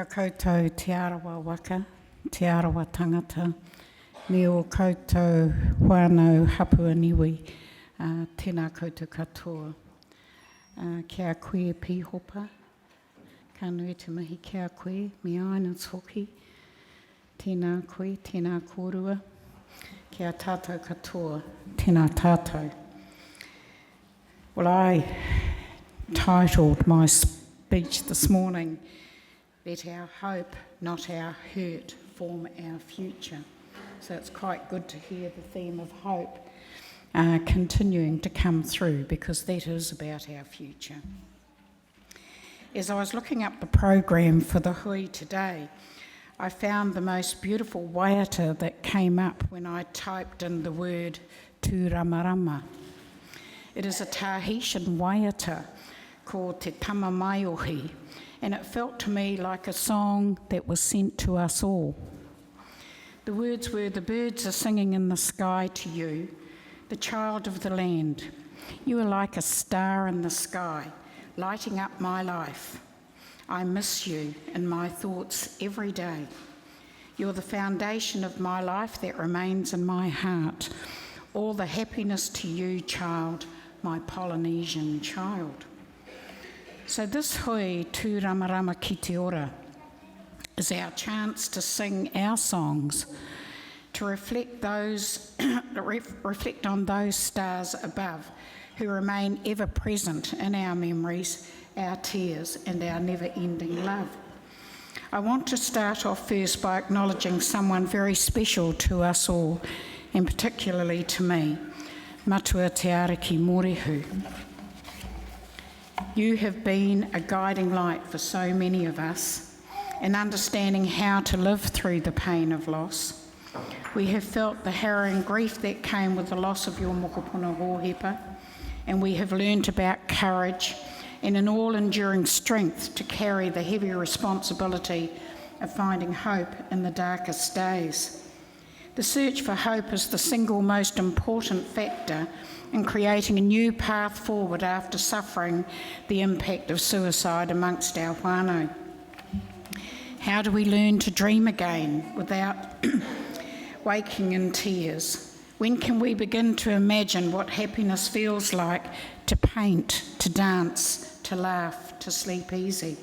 Tēnā koutou te arawa waka, te arawa tangata, me o koutou whānau hapua niwi, tēnā koutou katoa. Kia koe pihopa, ka nui te mihi kia koe, me aina toki, tēnā koe, tēnā kōrua, kia tātou katoa, tēnā tātou. Well, I titled my speech this morning, Let Our Hope, Not Our Hurt, Form Our Future. So it's quite good to hear the theme of hope continuing to come through, because that is about our future. As I was looking up the program for the hui today, I found the most beautiful waiata that came up when I typed in the word Turamarama. It is a Tahitian waiata called Te Tama Maiohi, and it felt to me like a song that was sent to us all. The words were, the birds are singing in the sky to you, the child of the land. You are like a star in the sky, lighting up my life. I miss you in my thoughts every day. You're the foundation of my life that remains in my heart. All the happiness to you, child, my Polynesian child. So this hui, Turamarama ki te ora, is our chance to sing our songs, to reflect on those stars above who remain ever present in our memories, our tears, and our never-ending love. I want to start off first by acknowledging someone very special to us all, and particularly to me, Matua Te Ariki Mōrehu. You have been a guiding light for so many of us in understanding how to live through the pain of loss. We have felt the harrowing grief that came with the loss of your mokopuna hōhepa, and we have learned about courage and an all-enduring strength to carry the heavy responsibility of finding hope in the darkest days. The search for hope is the single most important factor in creating a new path forward after suffering the impact of suicide amongst our whānau. How do we learn to dream again without waking in tears? When can we begin to imagine what happiness feels like, to paint, to dance, to laugh, to sleep easy?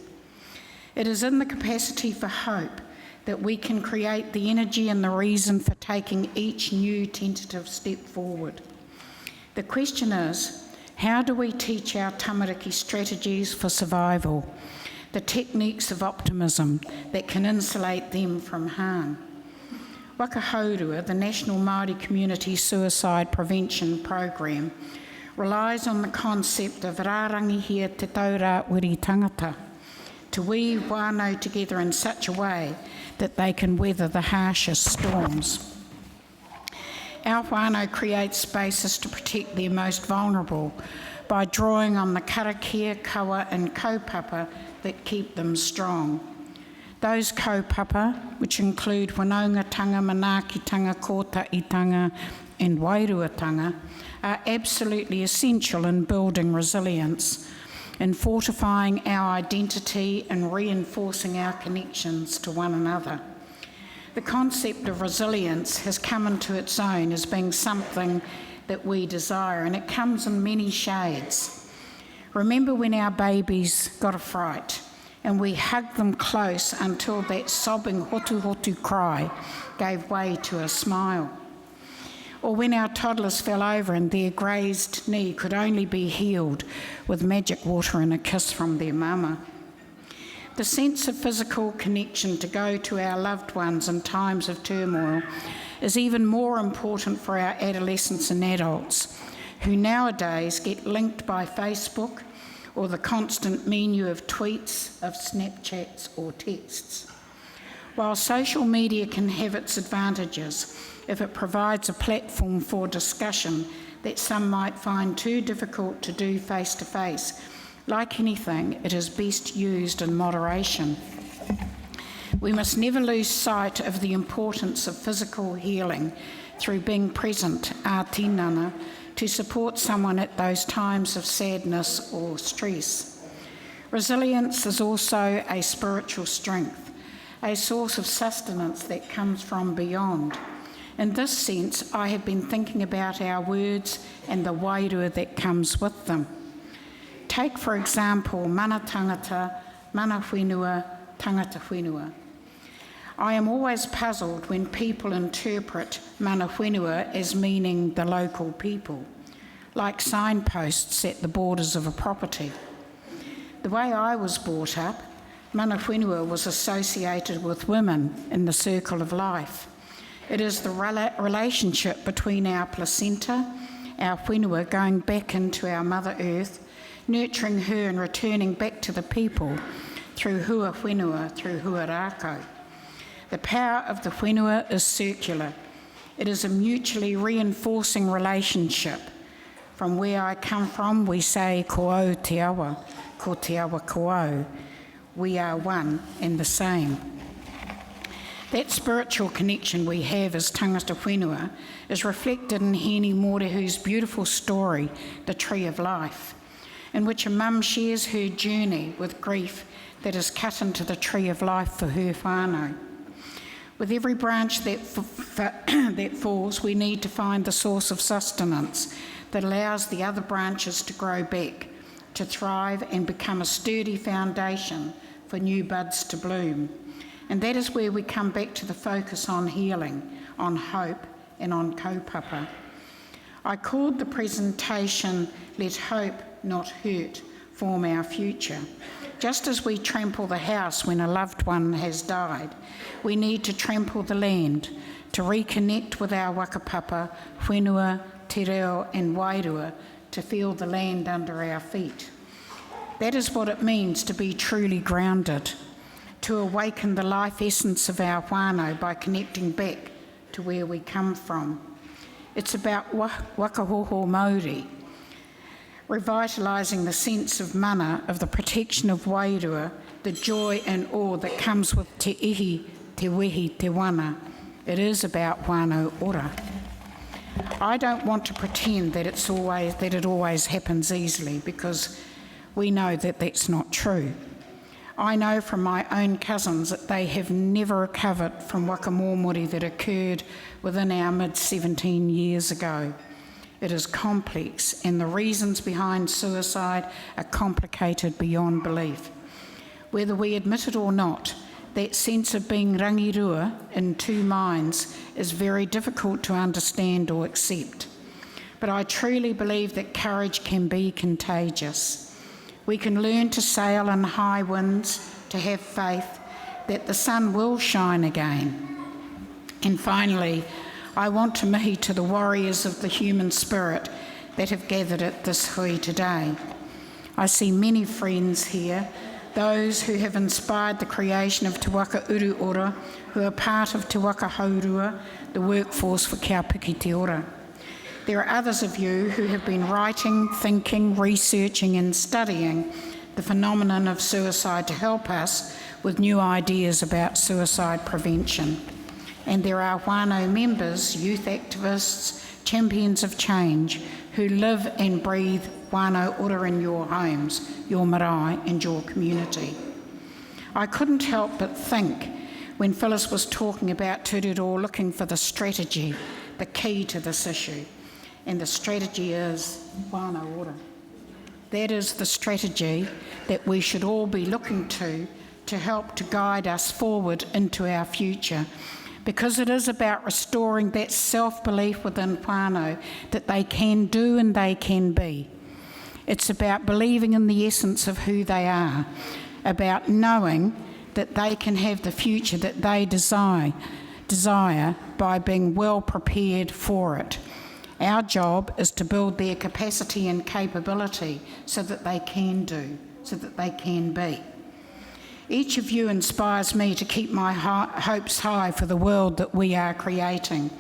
It is in the capacity for hope that we can create the energy and the reason for taking each new tentative step forward. The question is, how do we teach our tamariki strategies for survival, the techniques of optimism that can insulate them from harm? Wakahaurua, the National Maori Community Suicide Prevention Program, relies on the concept of rārangihia te taura uri tangata, to weave whānau together in such a way that they can weather the harshest storms. Our whānau create spaces to protect their most vulnerable by drawing on the karakia, kawa and kaupapa that keep them strong. Those kaupapa, which include whanaungatanga, manaakitanga, kōtaitanga and wairuatanga, are absolutely essential in building resilience, in fortifying our identity and reinforcing our connections to one another. The concept of resilience has come into its own as being something that we desire, and it comes in many shades. Remember when our babies got a fright and we hugged them close until that sobbing hotu-hotu cry gave way to a smile? Or when our toddlers fell over and their grazed knee could only be healed with magic water and a kiss from their mama? The sense of physical connection to go to our loved ones in times of turmoil is even more important for our adolescents and adults, who nowadays get linked by Facebook or the constant menu of tweets, of Snapchats or texts. While social media can have its advantages if it provides a platform for discussion that some might find too difficult to do face-to-face, like anything, it is best used in moderation. We must never lose sight of the importance of physical healing through being present, ātinana, to support someone at those times of sadness or stress. Resilience is also a spiritual strength, a source of sustenance that comes from beyond. In this sense, I have been thinking about our words and the wairua that comes with them. Take, for example, mana tangata, mana whenua, tangata whenua. I am always puzzled when people interpret mana whenua as meaning the local people, like signposts at the borders of a property. The way I was brought up, mana whenua was associated with women in the circle of life. It is the relationship between our placenta, our whenua, going back into our Mother Earth, nurturing her and returning back to the people through hua whenua, through hua rākau. The power of the whenua is circular. It is a mutually reinforcing relationship. From where I come from, we say ko au te awa, ko te awa ko au. We are one and the same. That spiritual connection we have as tangata whenua is reflected in Heni Mōrehu's beautiful story, The Tree of Life, in which a mum shares her journey with grief that is cut into the tree of life for her whānau. With every branch that falls, we need to find the source of sustenance that allows the other branches to grow back, to thrive and become a sturdy foundation for new buds to bloom. And that is where we come back to the focus on healing, on hope and on kaupapa. I called the presentation, Let Hope Not Hurt Form Our Future. Just as we trample the house when a loved one has died, we need to trample the land to reconnect with our wakapapa, whenua, te reo and wairua, to feel the land under our feet. That is what it means to be truly grounded, to awaken the life essence of our whānau by connecting back to where we come from. It's about wakahoho Maori, revitalising the sense of mana, of the protection of wairua, the joy and awe that comes with te ihi, te wehi, te wana. It is about whānau ora. I don't want to pretend that it always happens easily, because we know that that's not true. I know from my own cousins that they have never recovered from wakamomori that occurred within our mid-17 years ago. It is complex, and the reasons behind suicide are complicated beyond belief. Whether we admit it or not, that sense of being rangirua in two minds is very difficult to understand or accept. But I truly believe that courage can be contagious. We can learn to sail in high winds, to have faith that the sun will shine again. And finally, I want to mihi to the warriors of the human spirit that have gathered at this hui today. I see many friends here, those who have inspired the creation of Te Waka Uru Ora, who are part of Te Waka Haurua, the workforce for Kia Piki Te Ora. There are others of you who have been writing, thinking, researching and studying the phenomenon of suicide to help us with new ideas about suicide prevention. And there are whānau members, youth activists, champions of change who live and breathe whānau ora in your homes, your marae and your community. I couldn't help but think when Phyllis was talking about Tururo looking for the strategy, the key to this issue. And the strategy is whānau ora. That is the strategy that we should all be looking to help to guide us forward into our future, because it is about restoring that self-belief within whānau that they can do and they can be. It's about believing in the essence of who they are, about knowing that they can have the future that they desire by being well prepared for it. Our job is to build their capacity and capability so that they can do, so that they can be. Each of you inspires me to keep my hopes high for the world that we are creating,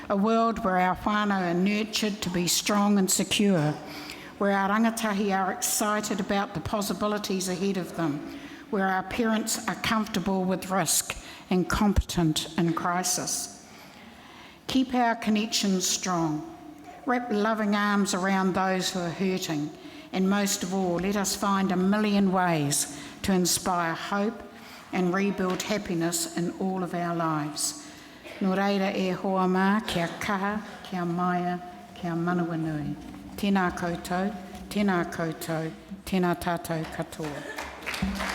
a world where our whānau are nurtured to be strong and secure, where our rangatahi are excited about the possibilities ahead of them, where our parents are comfortable with risk and competent in crisis. Keep our connections strong. Wrap loving arms around those who are hurting, and most of all, let us find a million ways to inspire hope and rebuild happiness in all of our lives. Nō reira e hoa mā, kia kaha, kia maia, kia manawa nui. Tēnā koutou, tēnā koutou, tēnā tātou katoa.